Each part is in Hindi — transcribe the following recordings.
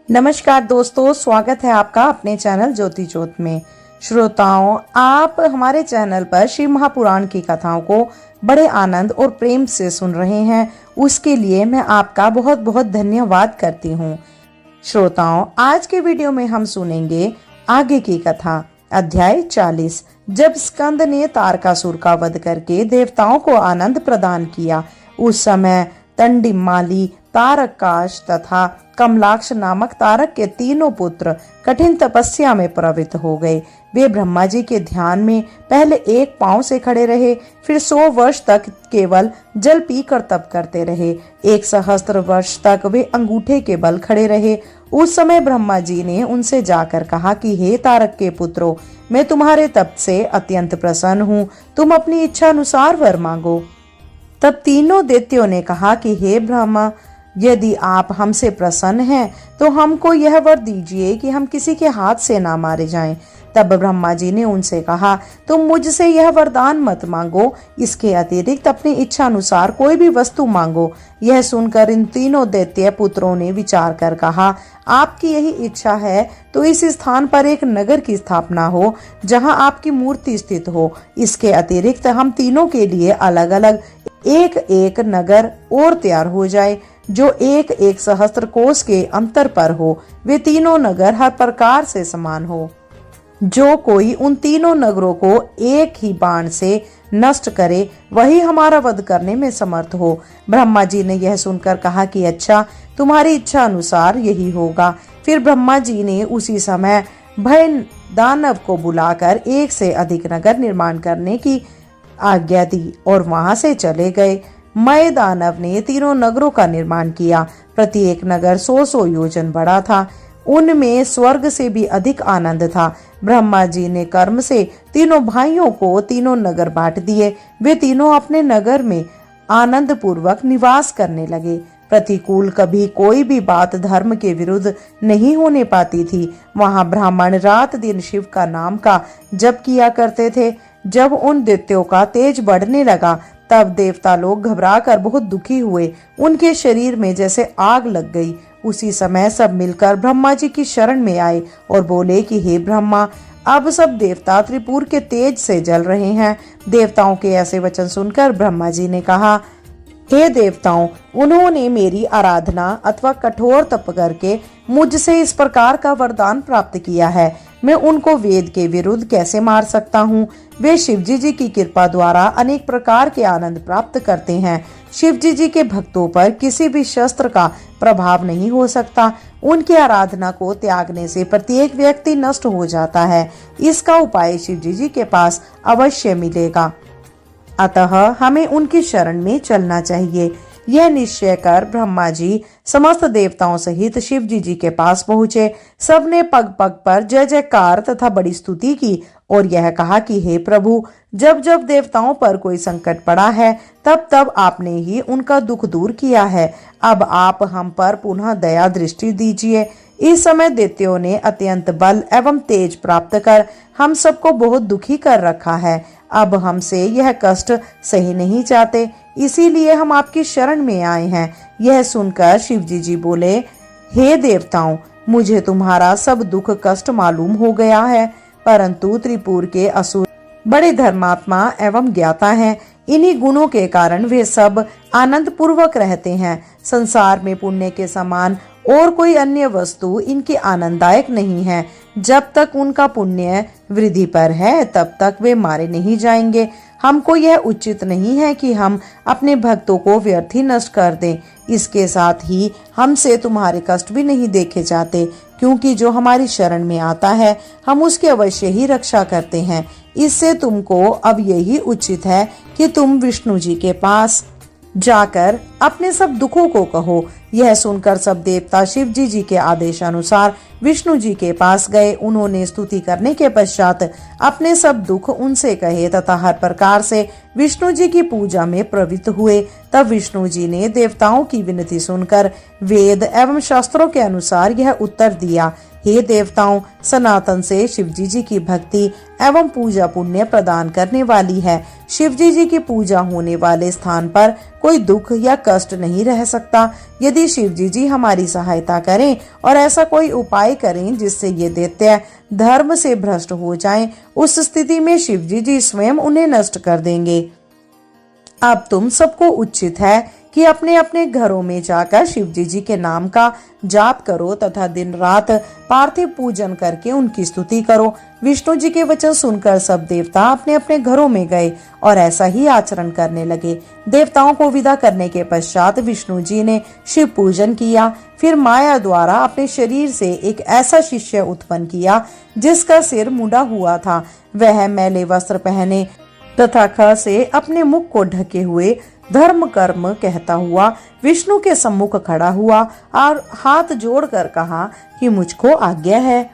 नमस्कार दोस्तों, स्वागत है आपका अपने चैनल ज्योति ज्योत में। श्रोताओं, आप हमारे चैनल पर शिव महापुराण की कथाओं को बड़े आनंद और प्रेम से सुन रहे हैं, उसके लिए मैं आपका बहुत बहुत धन्यवाद करती हूँ। श्रोताओं, आज के वीडियो में हम सुनेंगे आगे की कथा, अध्याय 40। जब स्कंद ने तारकासुर का वध करके देवताओं को आनंद प्रदान किया, उस समय तंडिमाली, तारकाश तथा कमलाक्ष नामक तारक के तीनों पुत्र कठिन तपस्या में प्रवृत्त हो गए। वे ब्रह्मा जी के ध्यान में पहले एक पांव से खड़े रहे, फिर 100 वर्ष तक केवल जल पीकर तप करते रहे। 1 सहस्त्र वर्ष तक वे अंगूठे के बल खड़े रहे। उस समय ब्रह्मा जी ने उनसे जाकर कहा कि हे तारक के पुत्रों, मैं तुम्हारे तप से अत्यंत प्रसन्न हूँ, तुम अपनी इच्छा अनुसार वर मांगो। तब तीनों दैत्यों ने कहा कि हे ब्रह्मा, यदि आप हमसे प्रसन्न हैं तो हमको यह वर दीजिए कि हम किसी के हाथ से ना मारे जाएं। तब ब्रह्मा जी ने उनसे कहा, तुम मुझसे यह वरदान मत मांगो, इसके अतिरिक्त अपनी इच्छा अनुसार कोई भी वस्तु मांगो। यह सुनकर इन तीनों दैत्य पुत्रों ने विचार कर कहा, आपकी यही इच्छा है तो इस स्थान पर एक नगर की स्थापना हो जहां आपकी मूर्ति स्थित हो। इसके अतिरिक्त हम तीनों के लिए अलग अलग एक एक नगर और तैयार हो जाए, जो एक एक सहस्त्र कोस के अंतर पर हो। वे तीनों नगर हर प्रकार से समान हो। जो कोई उन तीनों नगरों को एक ही बाण से नष्ट करे, वही हमारा वध करने में समर्थ हो। ब्रह्मा जी ने यह सुनकर कहा कि अच्छा, तुम्हारी इच्छा अनुसार यही होगा। फिर ब्रह्मा जी ने उसी समय भय दानव को बुलाकर 1 से अधिक नगर निर्माण करने की आज्ञा दी और वहां से चले गए। मय दानव ने तीनों नगरों का निर्माण किया। प्रत्येक नगर 100 योजन बड़ा था। उनमें स्वर्ग से भी अधिक आनंद था। ब्रह्मा जी ने कर्म से तीनों भाइयों को तीनों नगर बांट दिए। वे तीनों अपने नगर में आनंद पूर्वक निवास करने लगे। प्रतिकूल कभी कोई भी बात धर्म के विरुद्ध नहीं होने पाती थी। वहां ब्राह्मण रात दिन शिव का नाम का जप किया करते थे। जब उन दैत्यों का तेज बढ़ने लगा, तब देवता लोग घबराकर बहुत दुखी हुए। उनके शरीर में जैसे आग लग गई। उसी समय सब मिलकर ब्रह्मा जी की शरण में आए और बोले कि हे ब्रह्मा, अब सब देवता त्रिपुर के तेज से जल रहे हैं। देवताओं के ऐसे वचन सुनकर ब्रह्मा जी ने कहा, हे देवताओं, उन्होंने मेरी आराधना अथवा कठोर तप करके मुझसे इस प्रकार का वरदान प्राप्त किया है। मैं उनको वेद के विरुद्ध कैसे मार सकता हूँ? वे शिवजी जी की कृपा द्वारा अनेक प्रकार के आनंद प्राप्त करते हैं। शिवजी जी के भक्तों पर किसी भी शस्त्र का प्रभाव नहीं हो सकता। उनकी आराधना को त्यागने से प्रत्येक व्यक्ति नष्ट हो जाता है। इसका उपाय शिवजी जी के पास अवश्य मिलेगा, अतः हमें उनकी शरण में चलना चाहिए। यह निश्चय कर ब्रह्मा जी समस्त देवताओं सहित शिव जी के पास पहुँचे। सबने पग पग पर जय जयकार तथा बड़ी स्तुति की और यह कहा कि हे प्रभु, जब जब देवताओं पर कोई संकट पड़ा है, तब तब आपने ही उनका दुख दूर किया है। अब आप हम पर पुनः दया दृष्टि दीजिए। इस समय दैत्यों ने अत्यंत बल एवं तेज प्राप्त कर हम सबको बहुत दुखी कर रखा है। अब हमसे यह कष्ट सही नहीं जाते, इसीलिए हम आपकी शरण में आए हैं। यह सुनकर शिवजी जी बोले, हे देवताओं, मुझे तुम्हारा सब दुख कष्ट मालूम हो गया है, परंतु त्रिपुर के असुर बड़े धर्मात्मा एवं ज्ञाता हैं। इन्हीं गुणों के कारण वे सब आनंद पूर्वक रहते हैं। संसार में पुण्य के समान और कोई अन्य वस्तु इनकी आनंददायक नहीं है। जब तक उनका पुण्य वृद्धि पर है, तब तक वे मारे नहीं जाएंगे। हमको यह उचित नहीं है कि हम अपने भक्तों को व्यर्थ ही नष्ट कर दें। इसके साथ ही हमसे तुम्हारे कष्ट भी नहीं देखे जाते, क्योंकि जो हमारी शरण में आता है, हम उसकी अवश्य ही रक्षा करते हैं। इससे तुमको अब यही उचित है कि तुम विष्णु जी के पास जाकर अपने सब दुखों को कहो। यह सुनकर सब देवता शिव जी के आदेशानुसार विष्णु जी के पास गए। उन्होंने स्तुति करने के पश्चात अपने सब दुख उनसे कहे तथा हर प्रकार से विष्णु जी की पूजा में प्रवृत्त हुए। तब विष्णु जी ने देवताओं की विनती सुनकर वेद एवं शास्त्रों के अनुसार यह उत्तर दिया, हे देवताओं, सनातन से शिवजी जी की भक्ति एवं पूजा पुण्य प्रदान करने वाली है। शिवजी जी की पूजा होने वाले स्थान पर कोई दुख या कष्ट नहीं रह सकता। यदि शिवजी जी हमारी सहायता करें और ऐसा कोई उपाय करें जिससे ये दैत्य धर्म से भ्रष्ट हो जाएं, उस स्थिति में शिवजी जी स्वयं उन्हें नष्ट कर देंगे। अब तुम सबको उचित है कि अपने अपने घरों में जाकर शिवजी जी के नाम का जाप करो तथा दिन रात पार्थिव पूजन करके उनकी स्तुति करो। विष्णु जी के वचन सुनकर सब देवता अपने अपने घरों में गए और ऐसा ही आचरण करने लगे। देवताओं को विदा करने के पश्चात विष्णु जी ने शिव पूजन किया। फिर माया द्वारा अपने शरीर से एक ऐसा शिष्य उत्पन्न किया जिसका सिर मुंडा हुआ था। वह मैले वस्त्र पहने तथा ख से अपने मुख को ढके हुए धर्म कर्म कहता हुआ विष्णु के सम्मुख खड़ा हुआ और हाथ जोड़कर कहा कि मुझको आज्ञा है।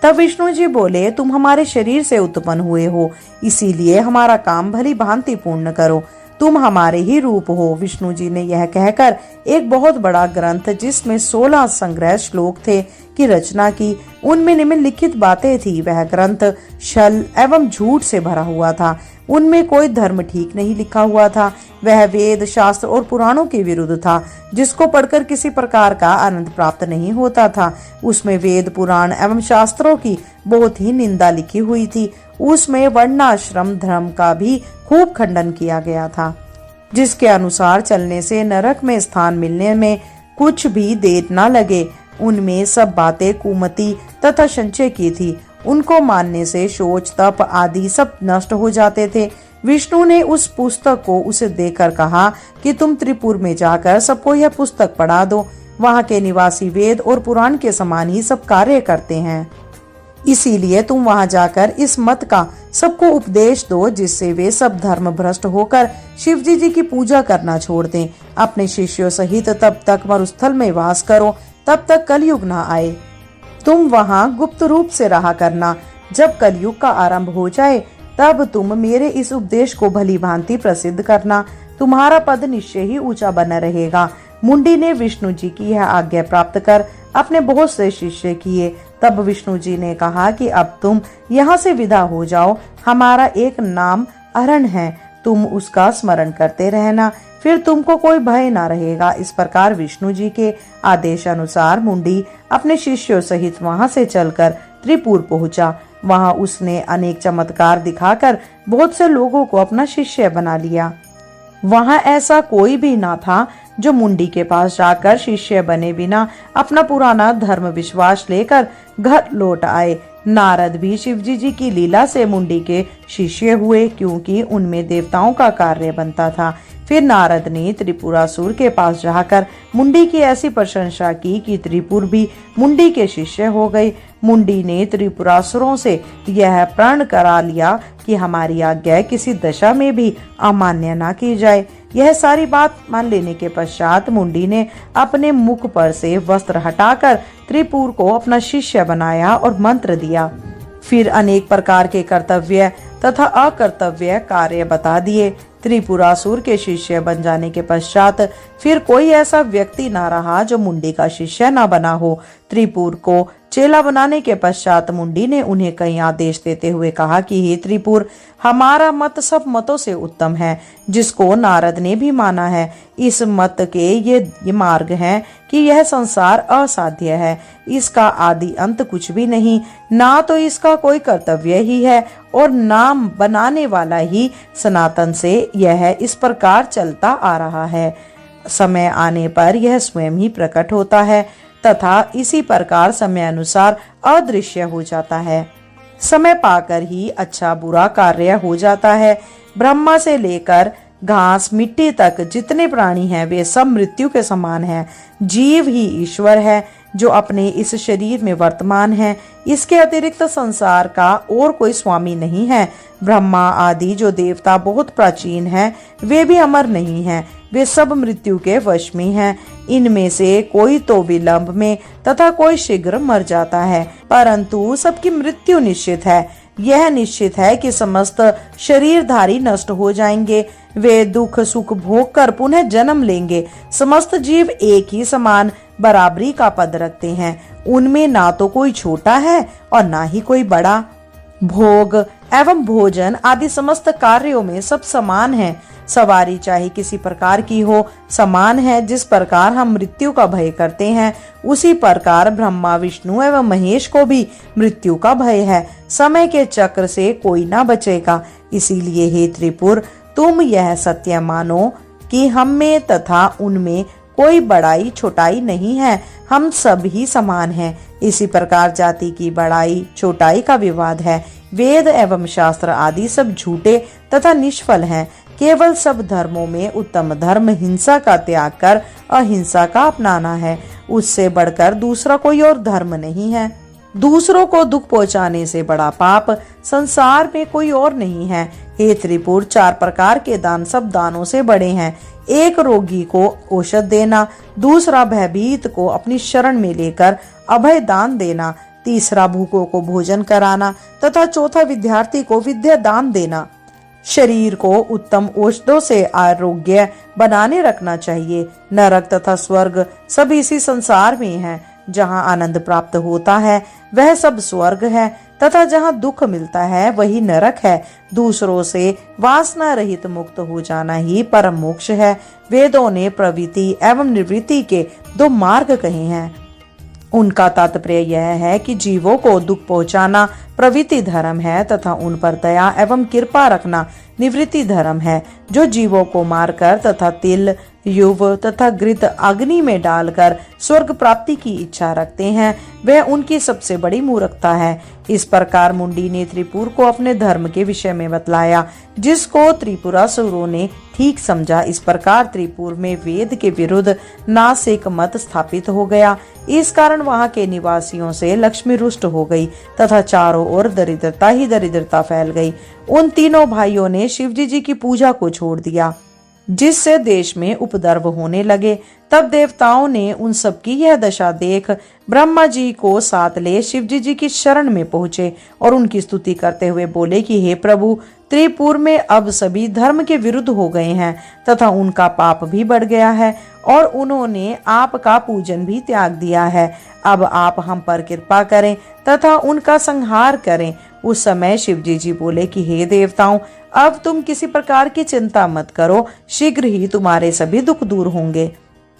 तब विष्णु जी बोले, तुम हमारे शरीर से उत्पन्न हुए हो, इसीलिए हमारा काम भली भांति पूर्ण करो। तुम हमारे ही रूप हो। विष्णु जी ने यह कहकर एक बहुत बड़ा ग्रंथ जिसमें 16 संग्रह श्लोक थे की रचना की। उनमें निम्नलिखित बातें थी। वह ग्रंथ छल एवं झूठ से भरा हुआ था। उनमें कोई धर्म ठीक नहीं लिखा हुआ था। वह वेद शास्त्र और पुराणों के विरुद्ध था, जिसको पढ़कर किसी प्रकार का आनंद प्राप्त नहीं होता था। उसमें वेद पुराण एवं शास्त्रों की बहुत ही निंदा लिखी हुई थी। उसमें वर्णाश्रम धर्म का भी खूब खंडन किया गया था, जिसके अनुसार चलने से नरक में स्थान मिलने में कुछ भी देर न लगे। उनमें सब बातें कुमति तथा संचय की थी। उनको मानने से शोच तप आदि सब नष्ट हो जाते थे। विष्णु ने उस पुस्तक को उसे देकर कहा कि तुम त्रिपुर में जाकर सबको यह पुस्तक पढ़ा दो। वहाँ के निवासी वेद और पुराण के समान ही सब कार्य करते हैं, इसीलिए तुम वहाँ जाकर इस मत का सबको उपदेश दो, जिससे वे सब धर्म भ्रष्ट होकर शिवजी जी की पूजा करना छोड़ दें। अपने शिष्यों सहित तब तक मरुस्थल में वास करो, तब तक कलयुग न आए। तुम वहाँ गुप्त रूप से रहा करना। जब कलयुग का आरंभ हो जाए तब तुम मेरे इस उपदेश को भली भांति प्रसिद्ध करना। तुम्हारा पद निश्चय ही ऊंचा बना रहेगा। मुंडी ने विष्णु जी की यह आज्ञा प्राप्त कर अपने बहुत से शिष्य किए। तब विष्णु जी ने कहा कि अब तुम यहाँ से विदा हो जाओ। हमारा एक नाम अरण है, तुम उसका स्मरण करते रहना, फिर तुमको कोई भय ना रहेगा। इस प्रकार विष्णु जी के आदेश अनुसार मुंडी अपने शिष्यों सहित वहां से चलकर त्रिपुर पहुंचा। वहां उसने अनेक चमत्कार दिखाकर बहुत से लोगों को अपना शिष्य बना लिया। वहां ऐसा कोई भी ना था जो मुंडी के पास जाकर शिष्य बने बिना अपना पुराना धर्म विश्वास लेकर घर लौट आए। नारद भी शिवजी जी की लीला से मुंडी के शिष्य हुए, क्योंकि उनमें देवताओं का कार्य बनता था। फिर नारद ने त्रिपुरासुर के पास जाकर मुंडी की ऐसी प्रशंसा की कि त्रिपुर भी मुंडी के शिष्य हो गई। मुंडी ने त्रिपुरासुरों से यह प्रण करा लिया कि हमारी आज्ञा किसी दशा में भी अमान्य न की जाए। यह सारी बात मान लेने के पश्चात मुंडी ने अपने मुख पर से वस्त्र हटाकर त्रिपुर को अपना शिष्य बनाया और मंत्र दिया। फिर अनेक प्रकार के कर्तव्य तथा अकर्तव्य कार्य बता दिए। त्रिपुरासुर के शिष्य बन जाने के पश्चात फिर कोई ऐसा व्यक्ति न रहा जो मुंडी का शिष्य न बना हो। त्रिपुर को चेला बनाने के पश्चात मुंडी ने उन्हें कई आदेश देते हुए कहा कि हे त्रिपुर, हमारा मत सब मतों से उत्तम है, जिसको नारद ने भी माना है। इस मत के ये मार्ग है कि यह संसार असाध्य है, इसका आदि अंत कुछ भी नहीं, ना तो इसका कोई कर्तव्य ही है और नाम बनाने वाला ही सनातन से यह इस प्रकार चलता आ रहा है। समय आने पर यह स्वयं ही प्रकट होता है तथा इसी प्रकार समय अनुसार अदृश्य हो जाता है। समय पाकर ही अच्छा बुरा कार्य हो जाता है। ब्रह्मा से लेकर घास मिट्टी तक जितने प्राणी हैं वे सब मृत्यु के समान हैं। जीव ही ईश्वर है जो अपने इस शरीर में वर्तमान है। इसके अतिरिक्त संसार का और कोई स्वामी नहीं है। ब्रह्मा आदि जो देवता बहुत प्राचीन हैं, वे भी अमर नहीं हैं, वे सब मृत्यु के वश में हैं। इनमें से कोई तो विलंब में तथा कोई शीघ्र मर जाता है, परंतु सबकी मृत्यु निश्चित है। यह निश्चित है कि समस्त शरीरधारी नष्ट हो जाएंगे, वे दुख सुख भोग कर पुनः जन्म लेंगे। समस्त जीव एक ही समान बराबरी का पद रखते हैं, उनमें ना तो कोई छोटा है और ना ही कोई बड़ा। भोग एवं भोजन आदि समस्त कार्यों में सब समान हैं। सवारी चाहे किसी प्रकार की हो, समान है। जिस प्रकार हम मृत्यु का भय करते हैं, उसी प्रकार ब्रह्मा विष्णु एवं महेश को भी मृत्यु का भय है। समय के चक्र से कोई ना बचेगा। इसीलिए हे त्रिपुर, तुम यह सत्य मानो कि हम में तथा उनमें कोई बड़ाई छोटाई नहीं है, हम सब ही समान हैं। इसी प्रकार जाति की बड़ाई छोटाई का विवाद है। वेद एवं शास्त्र आदि सब झूठे तथा निष्फल हैं। केवल सब धर्मों में उत्तम धर्म हिंसा का त्याग कर अहिंसा का अपनाना है। उससे बढ़कर दूसरा कोई और धर्म नहीं है। दूसरों को दुख पहुंचाने से बड़ा पाप संसार में कोई और नहीं है। हे त्रिपुर, 4 प्रकार के दान सब दानों से बड़े हैं। एक रोगी को औषध देना, दूसरा भयभीत को अपनी शरण में लेकर अभय दान देना, तीसरा भूखों को भोजन कराना तथा चौथा विद्यार्थी को विद्या दान देना। शरीर को उत्तम औषधों से आरोग्य बनाने रखना चाहिए। नरक तथा स्वर्ग सब इसी संसार में है। जहाँ आनंद प्राप्त होता है वह सब स्वर्ग है तथा जहाँ दुख मिलता है वही नरक है। दूसरों से वासना रहित मुक्त हो जाना ही परम मोक्ष है। वेदों ने प्रवृत्ति एवं निवृत्ति के 2 मार्ग कहे हैं। उनका तात्पर्य यह है कि जीवों को दुख पहुंचाना प्रवृत्ति धर्म है तथा उन पर दया एवं कृपा रखना निवृत्ति धर्म है। जो जीवों को मारकर तथा तिल युव तथा घृत अग्नि में डालकर स्वर्ग प्राप्ति की इच्छा रखते हैं, वह उनकी सबसे बड़ी मूर्खता है। इस प्रकार मुंडी ने त्रिपुर को अपने धर्म के विषय में बतलाया, जिसको त्रिपुरासुरों ने ठीक समझा। इस प्रकार त्रिपुर में वेद के विरुद्ध नासिक मत स्थापित हो गया। इस कारण वहां के निवासियों से लक्ष्मी रुष्ट हो गई तथा चारों ओर दरिद्रता ही दरिद्रता फैल गई। उन तीनों भाइयों ने शिवजी जी की पूजा को छोड़ दिया, जिससे देश में उपद्रव होने लगे। तब देवताओं ने उन सब की यह दशा देख ब्रह्मा जी को साथ ले शिवजी जी की शरण में पहुंचे और उनकी स्तुति करते हुए बोले कि हे प्रभु, त्रिपुर में अब सभी धर्म के विरुद्ध हो गए हैं तथा उनका पाप भी बढ़ गया है और उन्होंने आपका पूजन भी त्याग दिया है। अब आप हम पर कृपा करें तथा उनका संहार करें। उस समय शिवजी जी बोले कि हे देवताओं, अब तुम किसी प्रकार की चिंता मत करो, शीघ्र ही तुम्हारे सभी दुख दूर होंगे।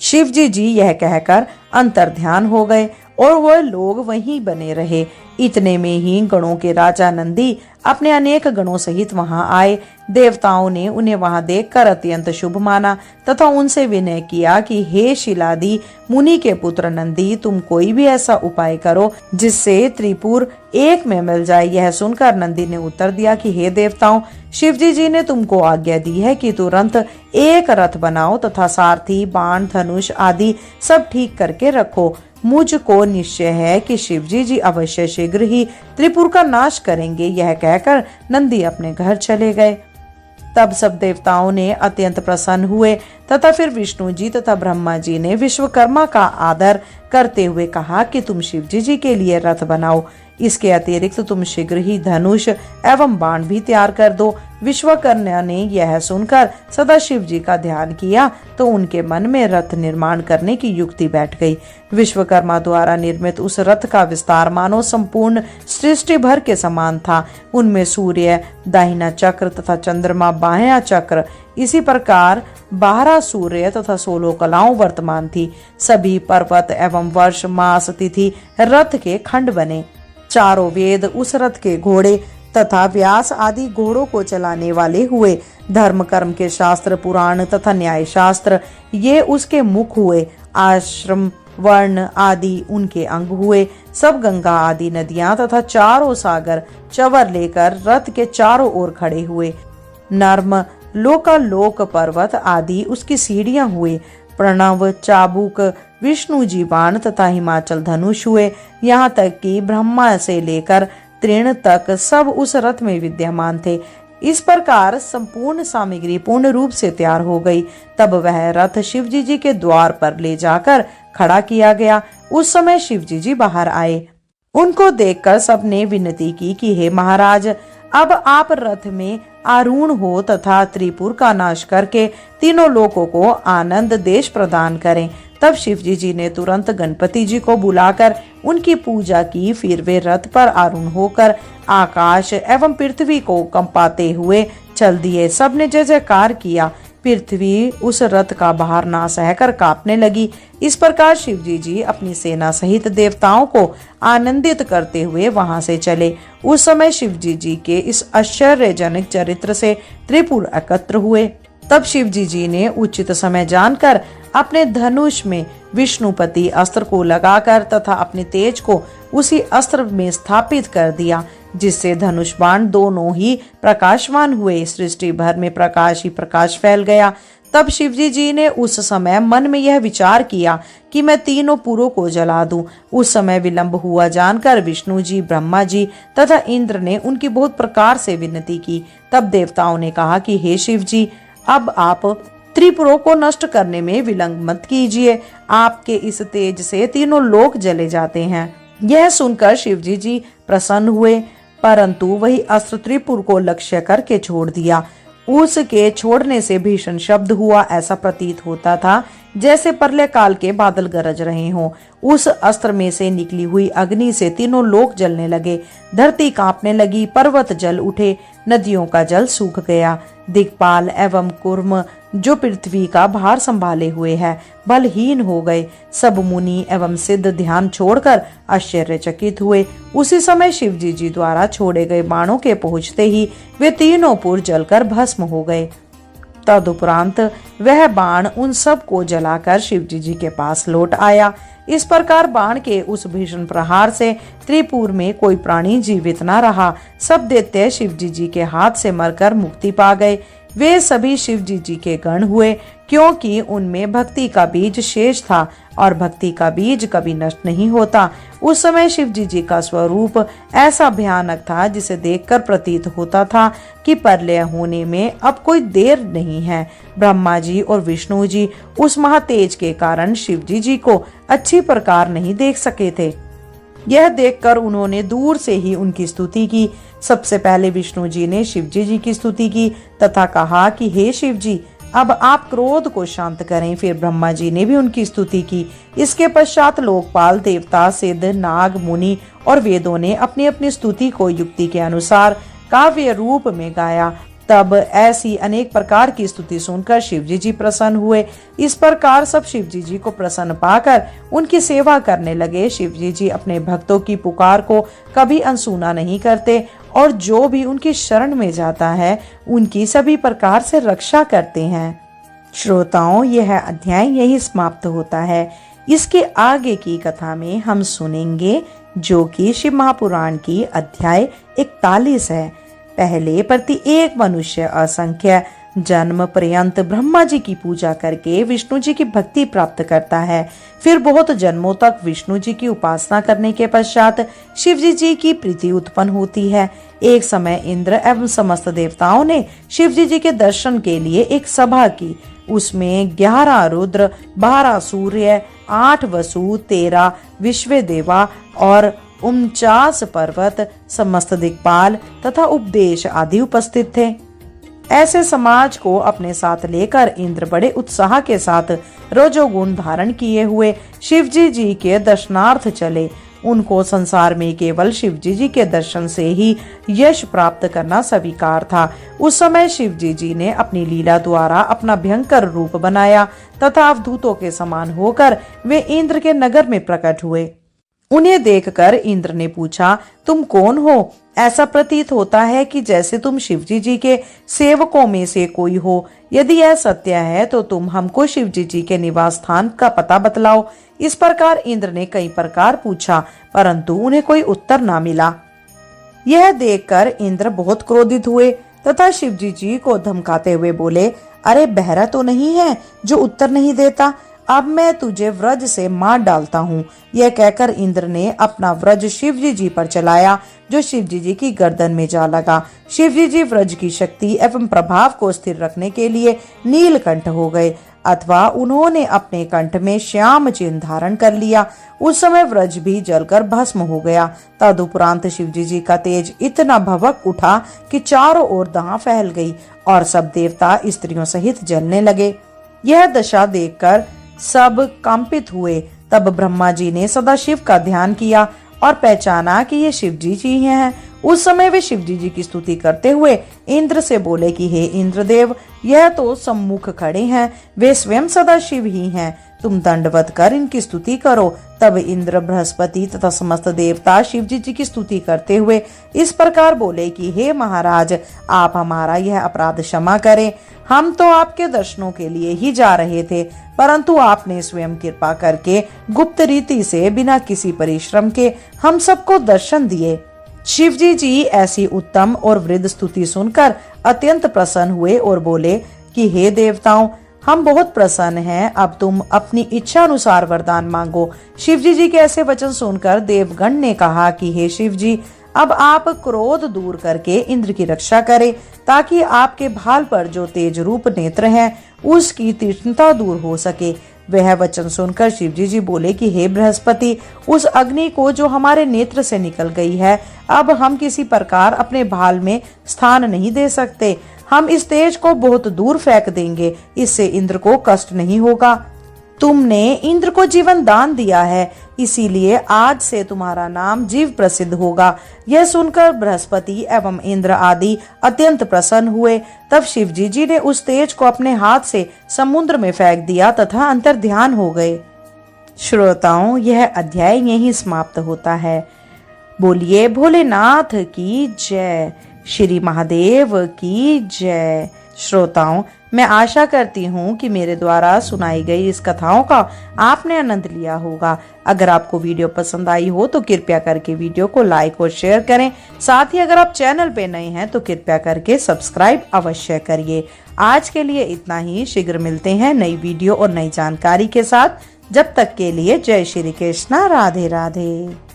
शिवजी जी यह कहकर अंतर्ध्यान हो गए और वह लोग वहीं बने रहे। इतने में ही गणों के राजा नंदी अपने अनेक गणों सहित वहां आए। देवताओं ने उन्हें वहां देखकर अत्यंत शुभ माना तथा उनसे विनय किया कि हे शिलादि मुनि के पुत्र नंदी, तुम कोई भी ऐसा उपाय करो जिससे त्रिपुर एक में मिल जाए। यह सुनकर नंदी ने उत्तर दिया कि हे देवताओं, शिवजी जी ने तुमको आज्ञा दी है कि तुरंत एक रथ बनाओ तथा सारथी बाण धनुष आदि सब ठीक करके रखो। मुझको निश्चय है कि शिवजी जी अवश्य शीघ्र ही त्रिपुर का नाश करेंगे। यह कहकर नंदी अपने घर चले गए। तब सब देवताओं ने अत्यंत प्रसन्न हुए तथा फिर विष्णु जी तथा ब्रह्मा जी ने विश्वकर्मा का आदर करते हुए कहा कि तुम शिवजी जी के लिए रथ बनाओ। इसके अतिरिक्त तुम शीघ्र ही धनुष एवं बाण भी तैयार कर दो। विश्वकर्मा ने यह सुनकर सदा शिव जी का ध्यान किया तो उनके मन में रथ निर्माण करने की युक्ति बैठ गई। विश्वकर्मा द्वारा निर्मित उस रथ का विस्तार मानो संपूर्ण सृष्टि भर के समान था। उनमें सूर्य दाहिना चक्र तथा चंद्रमा बायां चक्र, इसी प्रकार 12 सूर्य तथा 16 कलाओं वर्तमान थी। सभी पर्वत एवं वर्ष मास तिथि रथ के खंड बने। चारों वेद उस रथ के घोड़े तथा व्यास आदि घोड़ों को चलाने वाले हुए। धर्म कर्म के शास्त्र पुराण तथा न्याय शास्त्र ये उसके मुख हुए। आश्रम वर्ण आदि उनके अंग हुए। सब गंगा आदि नदियां तथा चारों सागर चवर लेकर रथ के चारों ओर खड़े हुए। नर्म लोकालोक पर्वत आदि उसकी सीढ़ियां हुए। प्रणव चाबुक विष्णु जी बाण तथा हिमाचल धनुष हुए। यहाँ तक कि ब्रह्मा से लेकर तृण तक सब उस रथ में विद्यमान थे। इस प्रकार संपूर्ण सामग्री पूर्ण रूप से तैयार हो गई। तब वह रथ शिवजी जी के द्वार पर ले जाकर खड़ा किया गया। उस समय शिवजी जी बाहर आए। उनको देखकर सबने विनती की कि हे महाराज, अब आप रथ में आरूढ़ हो तथा त्रिपुर का नाश करके तीनों लोगों को आनंद देश प्रदान करें। तब शिवजी जी ने तुरंत गणपति जी को बुलाकर उनकी पूजा की। फिर वे रथ पर आरूढ़ होकर आकाश एवं पृथ्वी को कंपाते हुए चल दिए। सबने जय जयकार किया। पृथ्वी उस रथ का भार ना सहकर कांपने लगी। इस प्रकार शिवजी जी अपनी सेना सहित देवताओं को आनंदित करते हुए वहां से चले। उस समय शिवजी जी के इस आश्चर्यजनक चरित्र से त्रिपुर एकत्र हुए। तब शिवजी जी ने उचित समय जानकर अपने धनुष में विष्णुपति अस्त्र को लगाकर तथा अपने तेज को उसी अस्त्र में स्थापित कर दिया, जिससे धनुष बाण दोनों ही प्रकाशवान हुए। सृष्टि भर में प्रकाश ही प्रकाश फैल गया। तब शिवजी जी ने उस समय मन में यह विचार किया कि मैं तीनों पुरों को जला दूं। उस समय विलंब हुआ जानकर विष्णु जी, ब्रह्मा जी तथा इंद्र ने उनकी बहुत प्रकार से विनती की। तब देवताओं ने कहा कि हे शिव जी, अब आप त्रिपुरों को नष्ट करने में विलंब मत कीजिए। आपके इस तेज से तीनों लोक जले जाते हैं। यह सुनकर शिवजी जी प्रसन्न हुए, परंतु वही अस्त्र त्रिपुर को लक्ष्य करके छोड़ दिया। उसके छोड़ने से भीषण शब्द हुआ। ऐसा प्रतीत होता था जैसे प्रलय काल के बादल गरज रहे हों। उस अस्त्र में से निकली हुई अग्नि से तीनों लोक जलने लगे। धरती कांपने लगी, पर्वत जल उठे, नदियों का जल सूख गया। दिक्पाल एवं कूर्म जो पृथ्वी का भार संभाले हुए है बलहीन हो गए। सब मुनि एवं सिद्ध ध्यान छोड़कर आश्चर्यचकित हुए। उसी समय शिवजी जी द्वारा छोड़े गए बाणों के पहुंचते ही वे तीनों पुर जलकर भस्म हो गए। तदुपरांत वह बाण उन सब को जलाकर शिवजी जी के पास लौट आया। इस प्रकार बाण के उस भीषण प्रहार से त्रिपुर में कोई प्राणी जीवित न रहा। सब दैत्य शिवजी जी के हाथ से मरकर मुक्ति पा गए। वे सभी शिवजी जी के गण हुए, क्योंकि उनमें भक्ति का बीज शेष था और भक्ति का बीज कभी नष्ट नहीं होता। उस समय शिवजी जी का स्वरूप ऐसा भयानक था जिसे देखकर प्रतीत होता था कि प्रलय होने में अब कोई देर नहीं है। ब्रह्मा जी और विष्णु जी उस महातेज के कारण शिवजी जी को अच्छी प्रकार नहीं देख सके थे। यह देखकर उन्होंने दूर से ही उनकी स्तुति की। सबसे पहले विष्णु जी ने शिवजी जी की स्तुति की तथा कहा कि हे शिव जी, अब आप क्रोध को शांत करें। फिर ब्रह्मा जी ने भी उनकी स्तुति की। इसके पश्चात लोकपाल, देवता, सिद्ध, नाग, मुनि और वेदों ने अपनी अपनी स्तुति को युक्ति के अनुसार काव्य रूप में गाया। तब ऐसी अनेक प्रकार की स्तुति सुनकर शिवजी जी प्रसन्न हुए। इस प्रकार सब शिवजी जी को प्रसन्न पाकर उनकी सेवा करने लगे। शिवजी जी अपने भक्तों की पुकार को कभी अनसुना नहीं करते और जो भी उनकी शरण में जाता है उनकी सभी प्रकार से रक्षा करते हैं। श्रोताओं, यह अध्याय यही समाप्त होता है। इसके आगे की कथा में हम सुनेंगे, जो कि शिव महापुराण की अध्याय 41 है। पहले प्रत्येक मनुष्य असंख्य जन्म पर्यंत ब्रह्मा जी की पूजा करके विष्णु जी की भक्ति प्राप्त करता है। फिर बहुत जन्मों तक विष्णु जी की उपासना करने के पश्चात शिव जी की प्रीति उत्पन्न होती है। एक समय इंद्र एवं समस्त देवताओं ने शिव जी के दर्शन के लिए एक सभा की। उसमें 11 रुद्र, 12 सूर्य, 8 वसु, 13 विश्व देवा और 49 पर्वत, समस्त दिक्पाल तथा उपदेश आदि उपस्थित थे। ऐसे समाज को अपने साथ लेकर इंद्र बड़े उत्साह के साथ रजोगुण धारण किए हुए शिवजी जी के दर्शनार्थ चले। उनको संसार में केवल शिवजी जी के दर्शन से ही यश प्राप्त करना स्वीकार था। उस समय शिवजी जी ने अपनी लीला द्वारा अपना भयंकर रूप बनाया तथा अवधूतों के समान होकर वे इंद्र के नगर में प्रकट हुए। उन्हें देखकर इंद्र ने पूछा, तुम कौन हो? ऐसा प्रतीत होता है कि जैसे तुम शिवजी जी के सेवकों में से कोई हो। यदि यह सत्य है तो तुम हमको शिवजी जी के निवास स्थान का पता बतलाओ। इस प्रकार इंद्र ने कई प्रकार पूछा, परंतु उन्हें कोई उत्तर ना मिला। यह देखकर इंद्र बहुत क्रोधित हुए तथा शिवजी जी को धमकाते हुए बोले, अरे बहरा तो नहीं है जो उत्तर नहीं देता? अब मैं तुझे व्रज से मार डालता हूँ। यह कहकर इंद्र ने अपना व्रज शिवजी जी पर चलाया, जो शिवजी जी की गर्दन में जा लगा। शिवजी जी व्रज की शक्ति एवं प्रभाव को स्थिर रखने के लिए नीलकंठ हो गए। अथवा उन्होंने अपने कंठ में श्याम चिन्ह धारण कर लिया। उस समय व्रज भी जलकर भस्म हो गया। तदुपरांत शिवजी जी का तेज इतना भभक उठा कि चारों ओर दाह फैल गई और सब देवता स्त्रियों सहित जलने लगे। यह दशा देखकर सब कंपित हुए। तब ब्रह्मा जी ने सदाशिव का ध्यान किया और पहचाना कि ये शिवजी जी हैं। उस समय वे शिवजी जी की स्तुति करते हुए इंद्र से बोले कि हे इंद्रदेव, यह तो सम्मुख खड़े हैं, वे स्वयं सदाशिव ही हैं, तुम दंडवत कर इनकी स्तुति करो। तब इंद्र, बृहस्पति तथा समस्त देवता शिवजी जी की स्तुति करते हुए इस प्रकार बोले कि हे महाराज, आप हमारा यह अपराध क्षमा करें। हम तो आपके दर्शनों के लिए ही जा रहे थे, परंतु आपने स्वयं कृपा करके गुप्त रीति से बिना किसी परिश्रम के हम सबको दर्शन दिए। शिवजी जी ऐसी उत्तम और वृद्ध स्तुति सुनकर अत्यंत प्रसन्न हुए और बोले कि हे देवताओं, हम बहुत प्रसन्न हैं, अब तुम अपनी इच्छा अनुसार वरदान मांगो। शिवजी जी के ऐसे वचन सुनकर देवगण ने कहा कि हे शिवजी, अब आप क्रोध दूर करके इंद्र की रक्षा करें, ताकि आपके भाल पर जो तेज रूप नेत्र हैं उसकी तीक्ष्णता दूर हो सके। वह वचन सुनकर शिवजी जी बोले कि हे बृहस्पति, उस अग्नि को जो हमारे नेत्र से निकल गई है, अब हम किसी प्रकार अपने भाल में स्थान नहीं दे सकते। हम इस तेज को बहुत दूर फेंक देंगे, इससे इंद्र को कष्ट नहीं होगा। तुमने इंद्र को जीवन दान दिया है, इसीलिए आज से तुम्हारा नाम जीव प्रसिद्ध होगा। यह सुनकर बृहस्पति एवं इंद्र आदि अत्यंत प्रसन्न हुए। तब शिवजी जी ने उस तेज को अपने हाथ से समुद्र में फेंक दिया तथा अंतर ध्यान हो गए। श्रोताओं, यह अध्याय यहीं समाप्त होता है। बोलिए भोलेनाथ की जय, श्री महादेव की जय। श्रोताओं, मैं आशा करती हूँ कि मेरे द्वारा सुनाई गई इस कथाओं का आपने आनंद लिया होगा। अगर आपको वीडियो पसंद आई हो तो कृपया करके वीडियो को लाइक और शेयर करें। साथ ही अगर आप चैनल पे नए हैं तो कृपया करके सब्सक्राइब अवश्य करिए। आज के लिए इतना ही। शीघ्र मिलते हैं नई वीडियो और नई जानकारी के साथ। जब तक के लिए जय श्री कृष्णा, राधे राधे।